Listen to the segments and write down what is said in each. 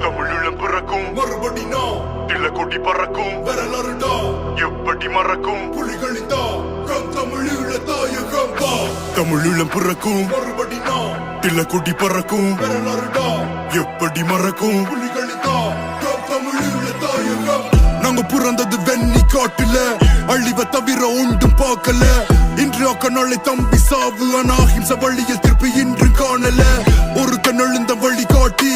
தமிழீழம் பிறக்கும் மறுபடி நான் தில கொடி பறக்கும் வரலாறுடா எப்படி மறக்கும் புலிகளிதா தமிழீழ தாயகம் வா தமிழீழம் பிறக்கும் மறுபடி நான் தில கொடி பறக்கும் வரலாறுடா எப்படி மறக்கும் புலிகளிதா தமிழீழ தாயகம். நாங்க பிறந்தது வெண்ணி காட்டுல அழிவ தவிர ஒன்றும் பார்க்கல இன்று நாளை தம்பி சாவு அனாஹிம்ச வழியில் திருப்பி இன்று காணல ஒருத்தன் எழுந்த வழி காட்டி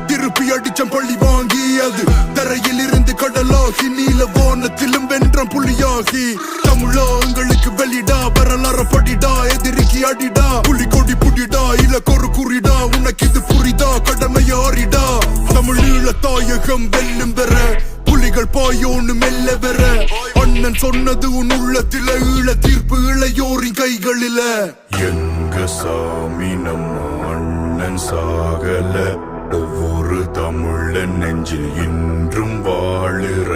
திருப்பி அடிச்சம் பள்ளி வாங்கி அது தரையில் இருந்து கடலாகி நீல வானத்திலும் வென்றான் புலியாகி தமிழா உங்களுக்கு வெளிடா வரலாறு படிடா எதிரிக்கு அடிடா புலி கொடி புடிடா இல்ல கொரு குறிடா உனக்கு இது புரிதா கடமையாரிடா தமிழீழ தாயகம் வெல்லும் பெற புலிகள் பாயோன்னு மெல்ல பெற அண்ணன் சொன்னது உன் உள்ளத்தில ஈழ தீர்ப்பு இளையோரின் கைகளில எங்க சாமி நம்ம அண்ணன் சாகல ஒவ்வொரு தமிழன் நெஞ்சில் இன்றும் வாழுற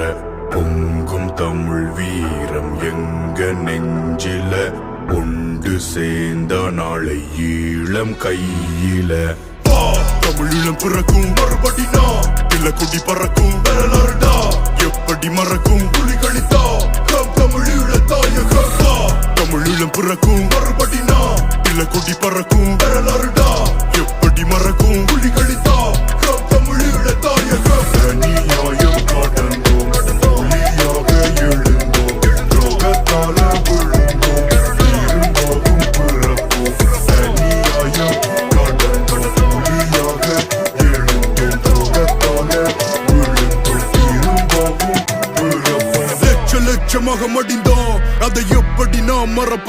பொங்கும் தமிழ் வீரம் எங்க நெஞ்சில ஒன்று சேர்ந்த நாளை ஈழம் கையில தமிழீழம் பிறக்கும் மறுபடி நான் தில கொடி பறக்கும் வரலாறுடா எப்படி மறக்கும் புலிகளிதா தமிழீழ தாயகம் வா தமிழீழம் பிறக்கும் மறுபடி நான் தில கொடி பறக்கும் வரலாறுடா எப்படி மறக்கும்